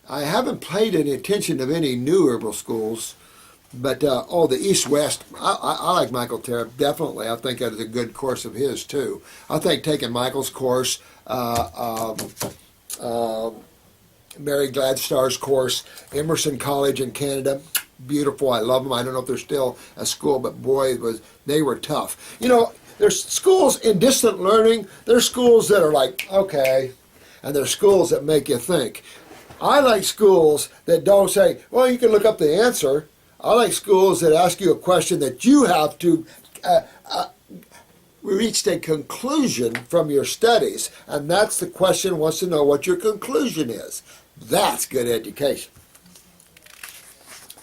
I haven't paid any attention to any new herbal schools, but the East-West, I like Michael Tara, definitely. I think that is a good course of his, too. I think taking Michael's course, Mary Gladstar's course, Emerson College in Canada, beautiful. I love them. I don't know if they're still a school, but boy, they were tough. You know, there's schools in distant learning. There's schools that are like, okay, and there's schools that make you think. I like schools that don't say, well, you can look up the answer. I like schools that ask you a question that you have to reach a conclusion from your studies. And that's the question, wants to know what your conclusion is. That's good education.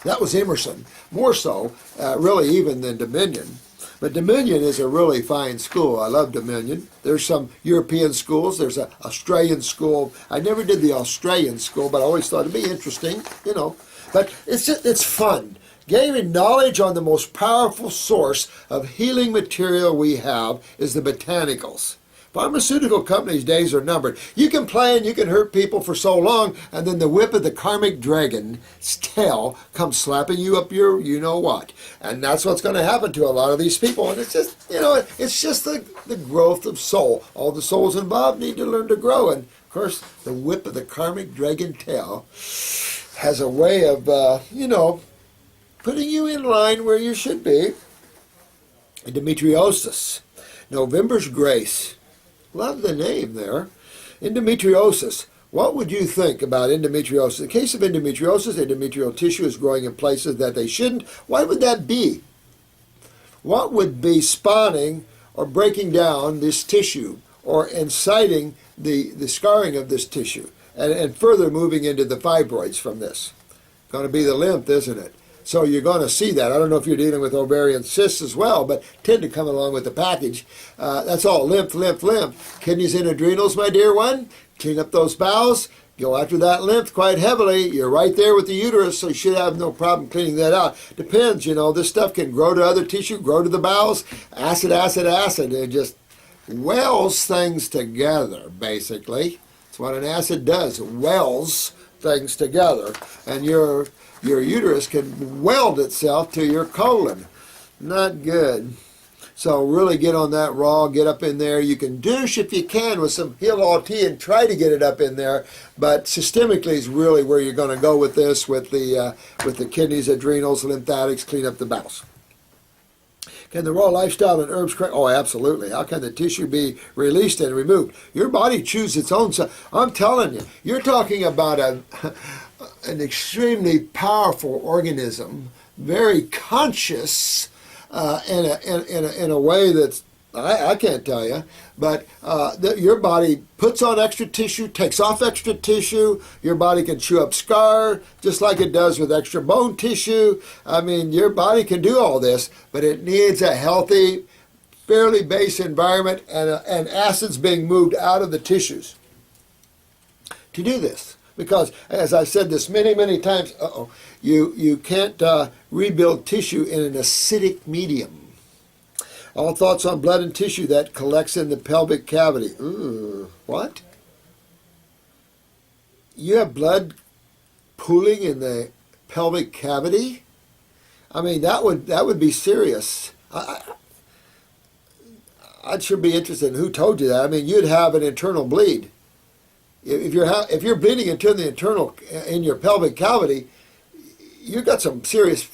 That was Emerson, more so, really even than Dominion. But Dominion is a really fine school. I love Dominion. There's some European schools. There's an Australian school. I never did the Australian school, but I always thought it'd be interesting, you know. But it's fun. Gaining knowledge on the most powerful source of healing material we have is the botanicals. Pharmaceutical companies' days are numbered. You can play and you can hurt people for so long, and then the whip of the karmic dragon's tail comes slapping you up your you-know-what. And that's what's going to happen to a lot of these people. And it's just, it's just the growth of soul. All the souls involved need to learn to grow. And, of course, the whip of the karmic dragon tail has a way of, putting you in line where you should be. Endometriosis. November's grace. Love the name there. Endometriosis. What would you think about endometriosis? In the case of endometriosis, endometrial tissue is growing in places that they shouldn't. Why would that be? What would be spawning or breaking down this tissue or inciting the scarring of this tissue and further moving into the fibroids from this? Going to be the lymph, isn't it? So you're going to see that. I don't know if you're dealing with ovarian cysts as well, but tend to come along with the package. That's all lymph, lymph, lymph. Kidneys and adrenals, my dear one. Clean up those bowels. Go after that lymph quite heavily. You're right there with the uterus, so you should have no problem cleaning that out. Depends, this stuff can grow to other tissue, grow to the bowels. Acid, acid, acid. It just wells things together, basically. That's what an acid does. It wells things together. And your uterus can weld itself to your colon. Not good. So really get on that raw, get up in there. You can douche if you can with some Heal-All tea and try to get it up in there. But systemically is really where you're going to go with this, with the kidneys, adrenals, lymphatics, clean up the bowels. Can the raw lifestyle and herbs correct? Oh, absolutely. How can the tissue be released and removed? Your body chews its own stuff. I'm telling you, you're talking about an extremely powerful organism, very conscious in a way that's, I can't tell you, but your body puts on extra tissue, takes off extra tissue. Your body can chew up scar, just like it does with extra bone tissue. I mean, your body can do all this, but it needs a healthy, fairly base environment and acids being moved out of the tissues to do this. Because, as I said this many, many times, you can't rebuild tissue in an acidic medium. All thoughts on blood and tissue that collects in the pelvic cavity. Ooh, what? You have blood pooling in the pelvic cavity? I mean, that would be serious. I'd sure be interested in who told you that. I mean, you'd have an internal bleed. If you're bleeding into the internal in your pelvic cavity, you've got some serious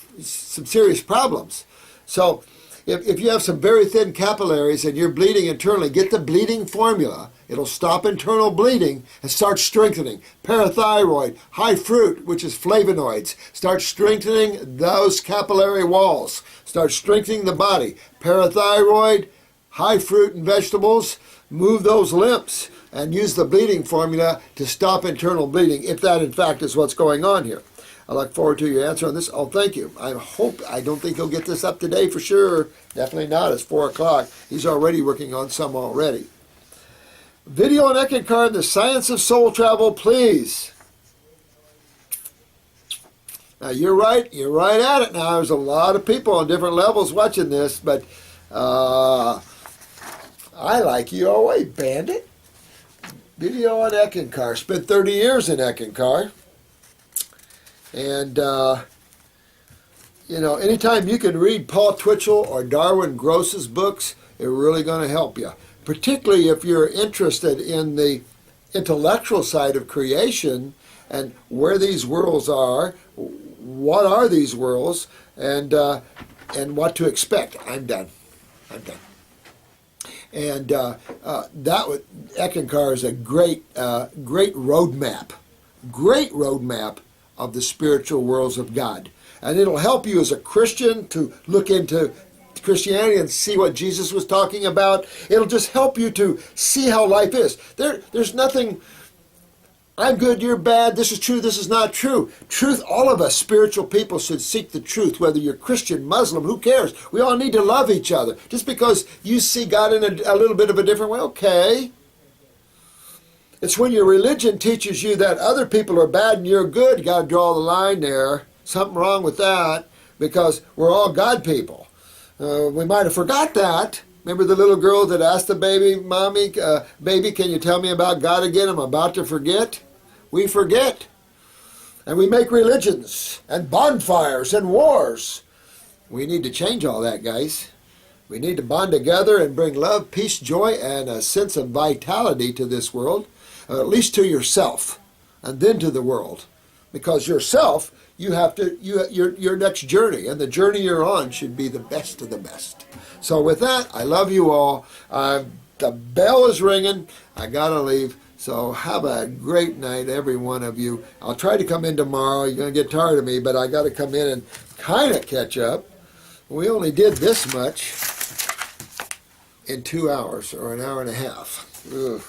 problems. So if you have some very thin capillaries and you're bleeding internally, get the bleeding formula. It'll stop internal bleeding and start strengthening. Parathyroid, high fruit, which is flavonoids. Start strengthening those capillary walls. Start strengthening the body. Parathyroid, high fruit and vegetables, move those lymphs and use the bleeding formula to stop internal bleeding, if that in fact is what's going on here. I look forward to your answer on this. Oh, thank you. I don't think he'll get this up today for sure. Definitely not. It's 4 o'clock. He's already working on some already. Video on Eckankar, The Science of Soul Travel, please. Now, you're right at it now. There's a lot of people on different levels watching this, but I like you always, Bandit. Video on Eckankar. Spent 30 years in Eckankar. And, anytime you can read Paul Twitchell or Darwin Gross's books, it's really going to help you. Particularly if you're interested in the intellectual side of creation and where these worlds are, what are these worlds, and what to expect. I'm done. And Eckankar is a great roadmap of the spiritual worlds of God. And it'll help you as a Christian to look into Christianity and see what Jesus was talking about. It'll just help you to see how life is. There's nothing, I'm good, you're bad, this is true, this is not true. Truth, all of us spiritual people should seek the truth, whether you're Christian, Muslim, who cares? We all need to love each other. Just because you see God in a little bit of a different way, okay. It's when your religion teaches you that other people are bad and you're good, you got to draw the line there. Something wrong with that, because we're all God people. We might have forgot that. Remember the little girl that asked the baby, Mommy, baby, can you tell me about God again? I'm about to forget. We forget. And we make religions and bonfires and wars. We need to change all that, guys. We need to bond together and bring love, peace, joy, and a sense of vitality to this world, at least to yourself, and then to the world. Because yourself, you have to, your next journey, and the journey you're on should be the best of the best. So with that, I love you all. The bell is ringing. I got to leave. So have a great night, every one of you. I'll try to come in tomorrow. You're going to get tired of me, but I got to come in and kind of catch up. We only did this much in 2 hours, or an hour and a half. Ugh.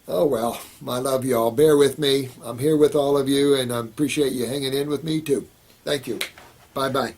Oh, well, I love you all. Bear with me. I'm here with all of you, and I appreciate you hanging in with me, too. Thank you. Bye-bye.